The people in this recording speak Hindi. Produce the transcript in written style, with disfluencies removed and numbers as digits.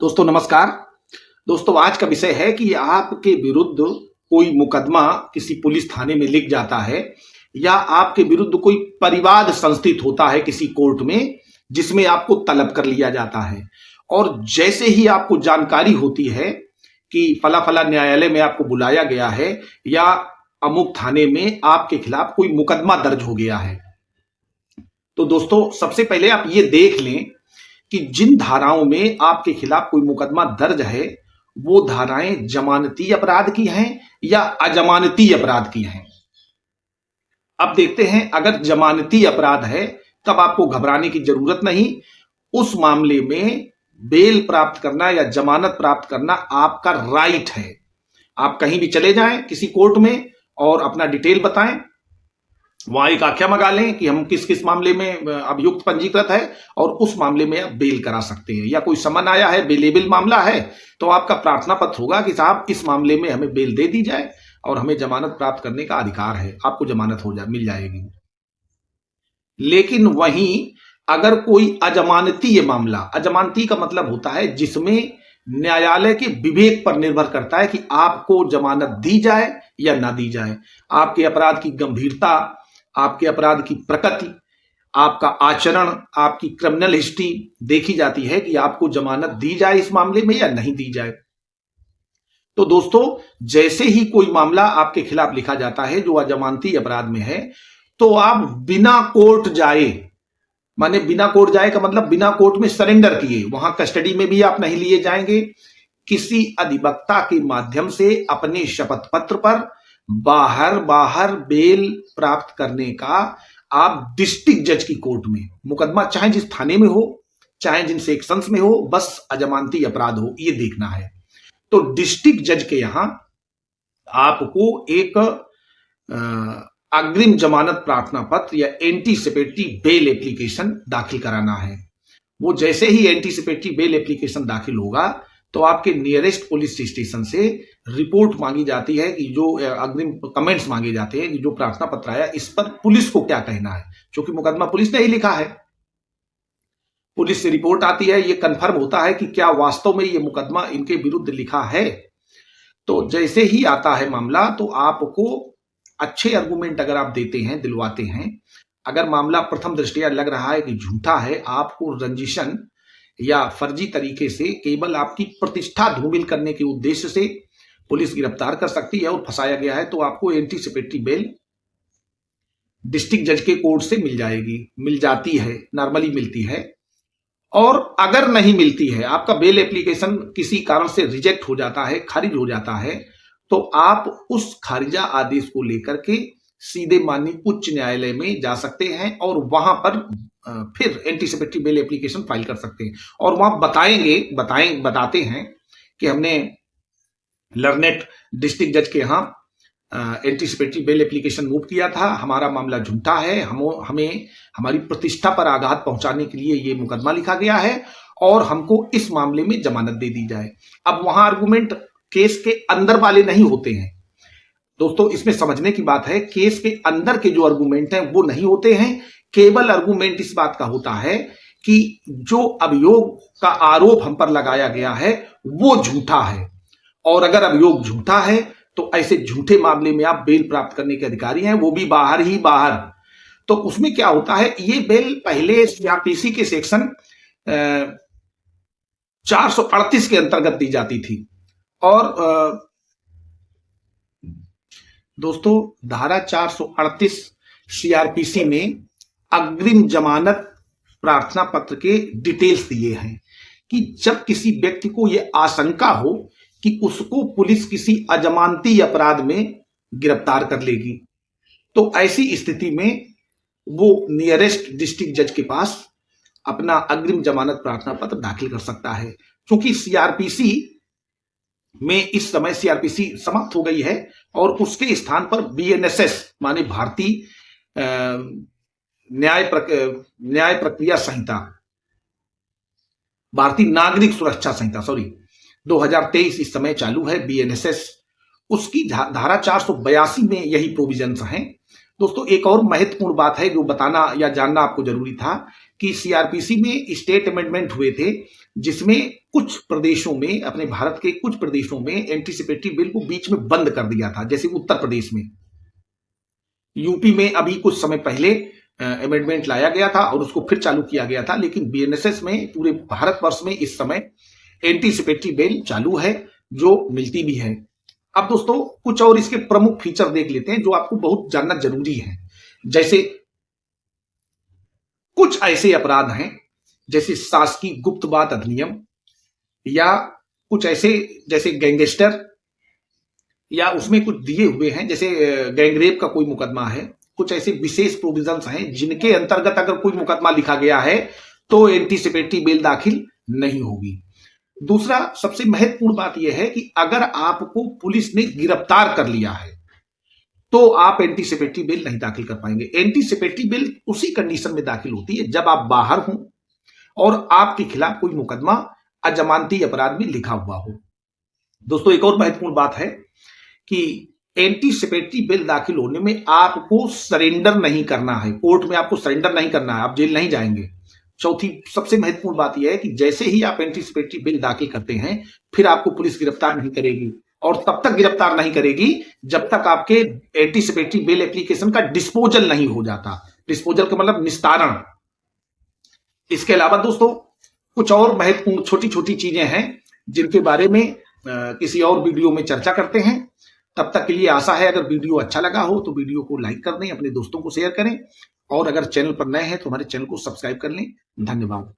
दोस्तों नमस्कार। दोस्तों आज का विषय है कि आपके विरुद्ध कोई मुकदमा किसी पुलिस थाने में लिख जाता है या आपके विरुद्ध कोई परिवाद संस्थित होता है किसी कोर्ट में जिसमें आपको तलब कर लिया जाता है और जैसे ही आपको जानकारी होती है कि फला फला न्यायालय में आपको बुलाया गया है या अमुक थाने में आपके खिलाफ कोई मुकदमा दर्ज हो गया है, तो दोस्तों सबसे पहले आप ये देख लें कि जिन धाराओं में आपके खिलाफ कोई मुकदमा दर्ज है वो धाराएं जमानती अपराध की हैं या अजमानती अपराध की हैं। अब देखते हैं, अगर जमानती अपराध है तब आपको घबराने की जरूरत नहीं। उस मामले में बेल प्राप्त करना या जमानत प्राप्त करना आपका राइट है। आप कहीं भी चले जाएं किसी कोर्ट में और अपना डिटेल बताएं, वहां एक आख्या मंगा लें कि हम किस किस मामले में अभियुक्त पंजीकृत है और उस मामले में आप बेल करा सकते हैं। या कोई समन आया है, बेलेबल मामला है, तो आपका प्रार्थना पत्र होगा कि साहब इस मामले में हमें बेल दे दी जाए और हमें जमानत प्राप्त करने का अधिकार है, आपको जमानत मिल जाएगी। लेकिन वहीं अगर कोई अजमानती मामला, अजमानती का मतलब होता है जिसमें न्यायालय के विवेक पर निर्भर करता है कि आपको जमानत दी जाए या ना दी जाए। आपके अपराध की गंभीरता, आपके अपराध की प्रकृति, आपका आचरण, आपकी क्रिमिनल हिस्ट्री देखी जाती है कि आपको जमानत दी जाए इस मामले में या नहीं दी जाए। तो दोस्तों जैसे ही कोई मामला आपके खिलाफ लिखा जाता है जो अजमानती अपराध में है, तो आप बिना कोर्ट जाए, माने बिना कोर्ट जाए का मतलब बिना कोर्ट में सरेंडर किए, वहां कस्टडी में भी आप नहीं लिए जाएंगे, किसी अधिवक्ता के माध्यम से अपने शपथ पत्र पर बाहर बेल प्राप्त करने का आप डिस्ट्रिक्ट जज की कोर्ट में, मुकदमा चाहे जिस थाने में हो, चाहे जिन सेक्शंस में हो, बस अजमानती अपराध हो ये देखना है। तो डिस्ट्रिक्ट जज के यहां आपको एक अग्रिम जमानत प्रार्थना पत्र या एंटीसिपेटरी बेल एप्लीकेशन दाखिल कराना है। वो जैसे ही एंटीसिपेटरी बेल एप्लीकेशन दाखिल होगा तो आपके नियरेस्ट पुलिस स्टेशन से रिपोर्ट मांगी जाती है कि जो अग्रिम कमेंट्स मांगे जाते हैं कि जो प्रार्थना पत्र आया इस पर पुलिस को क्या कहना है, क्योंकि मुकदमा पुलिस ने ही लिखा है। पुलिस से रिपोर्ट आती है, ये कंफर्म होता है कि क्या वास्तव में ये मुकदमा इनके विरुद्ध लिखा है। तो जैसे ही आता है मामला तो आपको अच्छे आर्गुमेंट अगर आप देते हैं, दिलवाते हैं, अगर मामला प्रथम दृष्टया लग रहा है कि झूठा है, आपको रंजिशन या फर्जी तरीके से केवल आपकी प्रतिष्ठा धूमिल करने के उद्देश्य से पुलिस गिरफ्तार कर सकती है और फंसाया गया है, तो आपको एंटीसिपेटरी बेल डिस्ट्रिक्ट जज के कोर्ट से मिल जाती है, नॉर्मली मिलती है। और अगर नहीं मिलती है, आपका बेल एप्लीकेशन किसी कारण से रिजेक्ट हो जाता है, खारिज हो जाता है, तो आप उस खारिजा आदेश को लेकर के सीधे माननीय उच्च न्यायालय में जा सकते हैं और वहां पर फिर एंटीसिपेटरी बेल एप्लीकेशन फाइल कर सकते हैं। और वहां बताते हैं कि हमने लर्नेट डिस्ट्रिक्ट जज के यहां एंटीसिपेटरी बेल एप्लीकेशन मूव किया था, हमारा मामला झूठा है, हमें हमारी प्रतिष्ठा पर आघात पहुंचाने के लिए ये मुकदमा लिखा गया है और हमको इस मामले में जमानत दे दी जाए। अब वहां आर्गुमेंट केस के अंदर वाले नहीं होते हैं दोस्तों, इसमें समझने की बात है, केस के अंदर के जो आर्गुमेंट हैं वो नहीं होते हैं। केवल आर्गुमेंट इस बात का होता है कि जो अभियोग का आरोप हम पर लगाया गया है वो झूठा है, और अगर अभियोग झूठा है तो ऐसे झूठे मामले में आप बेल प्राप्त करने के अधिकारी हैं, वो भी बाहर ही बाहर। तो उसमें क्या होता है, ये बेल पहले सीआरपीसी के सेक्शन 438 के अंतर्गत दी जाती थी। और दोस्तों धारा 438 सीआरपीसी में अग्रिम जमानत प्रार्थना पत्र के डिटेल्स दिए हैं कि जब किसी व्यक्ति को यह आशंका हो कि उसको पुलिस किसी अजमानती अपराध में गिरफ्तार कर लेगी, तो ऐसी स्थिति में वो नियरेस्ट डिस्ट्रिक्ट जज के पास अपना अग्रिम जमानत प्रार्थना पत्र दाखिल कर सकता है। क्योंकि सीआरपीसी में इस समय सीआरपीसी समाप्त हो गई है और उसके स्थान पर बीएनएसएस माने भारतीय न्याय प्रक्रिया संहिता, भारतीय नागरिक सुरक्षा संहिता 2023 इस समय चालू है, बीएनएसएस। उसकी धारा 482 में यही प्रोविजंस हैं। दोस्तों एक और महत्वपूर्ण बात है जो बताना या जानना आपको जरूरी था कि सीआरपीसी में स्टेट अमेंडमेंट हुए थे, जिसमें कुछ प्रदेशों में, अपने भारत के कुछ प्रदेशों में एंटीसिपेटरी बिल को बीच में बंद कर दिया था। जैसे उत्तर प्रदेश में, यूपी में अभी कुछ समय पहले अमेंडमेंट लाया गया था और उसको फिर चालू किया गया था, लेकिन बीएनएसएस में पूरे भारतवर्ष में इस समय एंटीसिपेटरी बिल चालू है, जो मिलती भी है। अब दोस्तों कुछ और इसके प्रमुख फीचर देख लेते हैं जो आपको बहुत जानना जरूरी है। जैसे कुछ ऐसे अपराध हैं जैसे शासकीय गुप्तवाद अधिनियम, या कुछ ऐसे जैसे गैंगस्टर, या उसमें कुछ दिए हुए हैं जैसे गैंगरेप का कोई मुकदमा है। कुछ ऐसे विशेष प्रोविजंस हैं जिनके अंतर्गत अगर कोई मुकदमा लिखा गया है तो एंटीसिपेटरी बिल दाखिल नहीं होगी। दूसरा सबसे महत्वपूर्ण बात यह है कि अगर आपको पुलिस ने गिरफ्तार कर लिया है तो आप एंटीसिपेटरी बिल नहीं दाखिल कर पाएंगे। एंटीसिपेटरी बिल उसी कंडीशन में दाखिल होती है जब आप बाहर हों और आपके खिलाफ कोई मुकदमा अजमानती अपराध में लिखा हुआ हो। दोस्तों एक और महत्वपूर्ण बात है कि एंटीसिपेटरी बिल दाखिल होने में आपको सरेंडर नहीं करना है, कोर्ट में आपको सरेंडर नहीं करना है, आप जेल नहीं जाएंगे। चौथी सबसे महत्वपूर्ण बात यह है कि जैसे ही आप एंटीसिपेटरी बिल दाखिल करते हैं फिर आपको पुलिस गिरफ्तार नहीं करेगी, और तब तक गिरफ्तार नहीं करेगी जब तक आपके एंटीसिपेटरी बिल एप्लीकेशन का डिस्पोजल नहीं हो जाता। डिस्पोजल का मतलब निस्तारण। इसके अलावा दोस्तों कुछ और महत्वपूर्ण छोटी छोटी चीजें हैं जिनके बारे में किसी और वीडियो में चर्चा करते हैं। तब तक के लिए आशा है अगर वीडियो अच्छा लगा हो तो वीडियो को लाइक कर दें, अपने दोस्तों को शेयर करें, और अगर चैनल पर नए हैं तो हमारे चैनल को सब्सक्राइब कर लें। धन्यवाद।